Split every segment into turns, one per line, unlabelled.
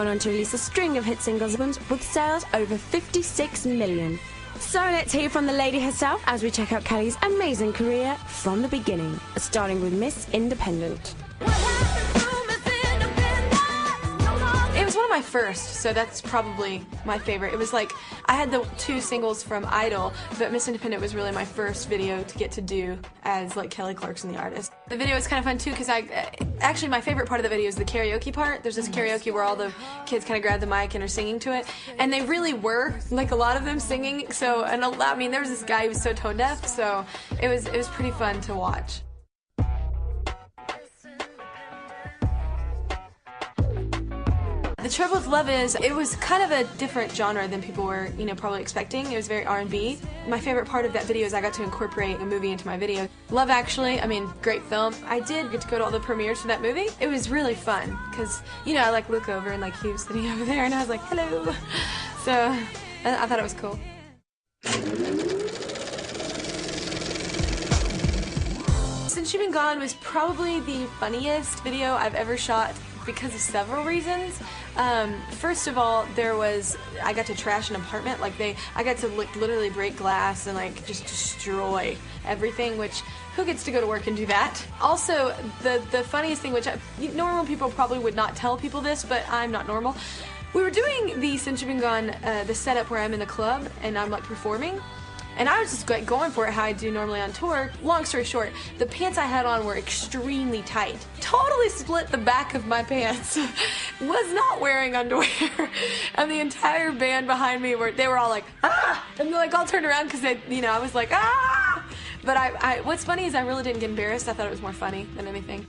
Went on to release a string of hit singles with sales over 56 million. So let's hear from the lady herself as we check out Kelly's amazing career from the beginning, starting with Miss Independent.
It was one of my first, so that's probably my favorite. It was like, I had the 2 singles from Idol, but Miss Independent was really my first video to get to do as like Kelly Clarkson, the artist. The video was kind of fun too, because actually my favorite part of the video is the karaoke part. There's this karaoke where all the kids kind of grab the mic and are singing to it, and they really were, like a lot of them singing, so, and I mean, there was this guy who was so tone deaf, so it was pretty fun to watch. The trouble with Love is, it was kind of a different genre than people were, probably expecting. It was very R&B. My favorite part of that video is I got to incorporate a movie into my video. Love Actually, great film. I did get to go to all the premieres for that movie. It was really fun, because, I like look over and like he was sitting over there and I was like, hello. So, I thought it was cool. Since You've Been Gone was probably the funniest video I've ever shot because of several reasons. First of all, I got to trash an apartment. I got to literally break glass and just destroy everything, which, who gets to go to work and do that? Also, the funniest thing, which normal people probably would not tell people this, but I'm not normal. We were doing the Since You've Been Gone, the setup where I'm in the club and I'm performing. And I was just going for it how I do normally on tour. Long story short, the pants I had on were extremely tight. Totally split the back of my pants. Was not wearing underwear. And the entire band behind me, they were all like, ah! And they're all turned around because I was like, ah! But what's funny is I really didn't get embarrassed. I thought it was more funny than anything.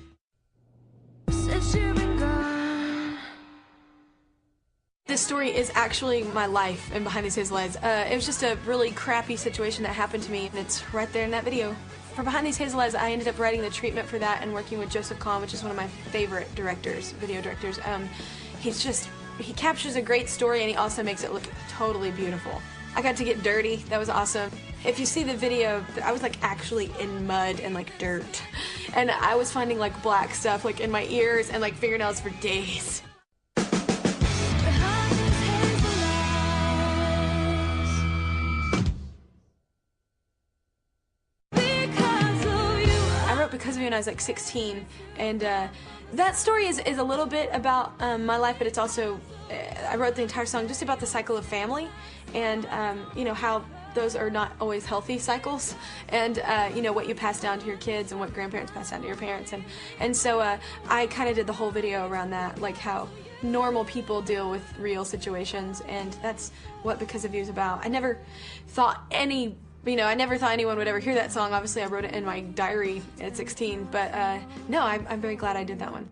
This story is actually my life and Behind These Hazel Eyes. It was just a really crappy situation that happened to me, and it's right there in that video. For Behind These Hazel Eyes, I ended up writing the treatment for that and working with Joseph Kahn, which is one of my favorite directors, video directors. He captures a great story and he also makes it look totally beautiful. I got to get dirty. That was awesome. If you see the video, I was actually in mud and dirt. And I was finding black stuff in my ears and fingernails for days. Because of You when I was 16, and that story is a little bit about my life, but it's also, I wrote the entire song just about the cycle of family, and how those are not always healthy cycles, and what you pass down to your kids and what grandparents pass down to your parents, and so I kind of did the whole video around that, how normal people deal with real situations, and that's what Because of You is about. I never thought I never thought anyone would ever hear that song. Obviously, I wrote it in my diary at 16, but no, I'm very glad I did that one.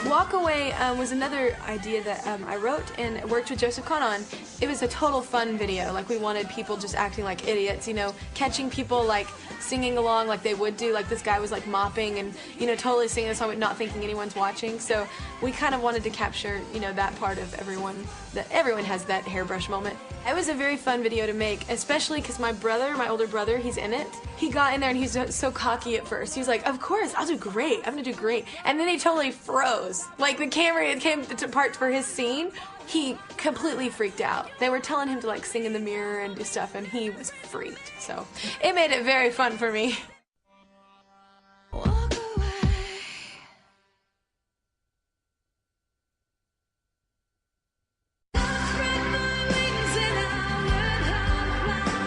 Walk Away was another idea that I wrote and worked with Joseph Kahn on. It was a total fun video. We wanted people just acting like idiots, catching people singing along like they would do. This guy was mopping and totally singing the song but not thinking anyone's watching. So we kind of wanted to capture that part of everyone, that everyone has that hairbrush moment. It was a very fun video to make, especially because my older brother, he's in it. He got in there and he's so cocky at first. He was like, of course, I'll do great. I'm gonna do great. And then he totally froze. The camera came to part for his scene. He completely freaked out. They were telling him to sing in the mirror and do stuff, and he was freaked. So it made it very fun for me.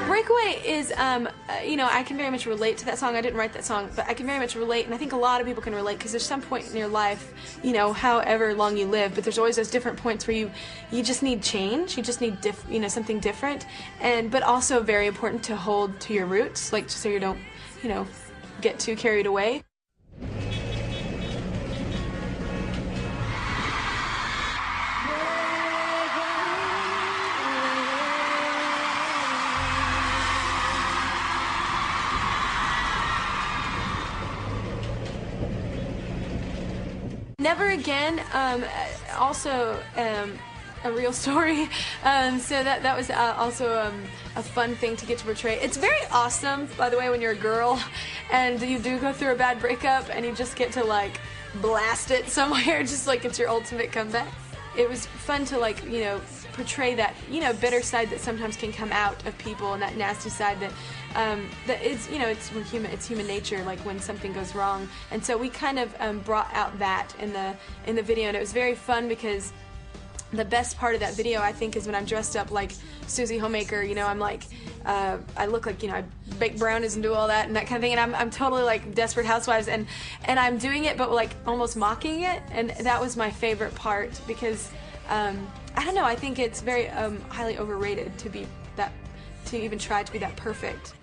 Breakaway is, I can very much relate to that song. I didn't write that song, but I can very much relate, and I think a lot of people can relate, because there's some point in your life, however long you live, but there's always those different points where you just need change, you just need something different, but also very important to hold to your roots, so you don't, get too carried away. Never Again, also a real story, so that was also a fun thing to get to portray. It's very awesome, by the way, when you're a girl and you do go through a bad breakup and you just get to blast it somewhere, just like it's your ultimate comeback. It was fun to, like, you know, portray that, you know, bitter side that sometimes can come out of people, and that nasty side that that is, you know, we're human. It's human nature, like when something goes wrong. And so we kind of brought out that in the video, and it was very fun because the best part of that video, I think, is when I'm dressed up like Susie Homemaker. You know, I'm like, I look like, you know, I bake brownies and do all that and that kind of thing, and I'm totally like Desperate Housewives, and I'm doing it, but like almost mocking it, and that was my favorite part because I don't know, I think it's very highly overrated to even try to be that perfect.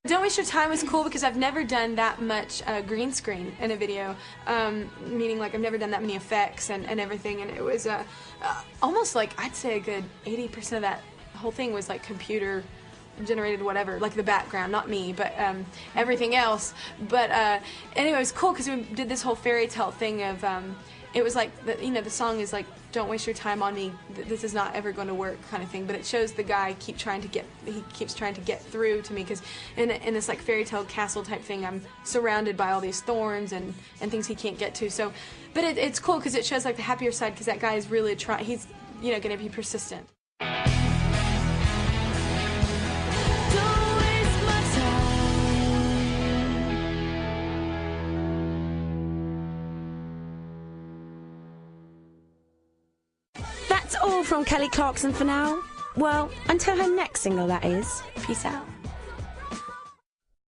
Don't Waste Your Time was cool because I've never done that much green screen in a video, meaning like I've never done that many effects and everything, and it was almost like, I'd say a good 80% of that whole thing was like computer generated, whatever, like the background, not me, but everything else. But anyway, it was cool because we did this whole fairy tale thing of, it was like, you know, the song is like, don't waste your time on me, this is not ever going to work kind of thing, but it shows the guy keeps trying to get through to me, because in this like fairy tale castle type thing, I'm surrounded by all these thorns and things he can't get to. So, but it's cool because it shows like the happier side, because that guy is really trying, he's, you know, going to be persistent.
That's all from Kelly Clarkson for now. Well, until her next single, that is. Peace out.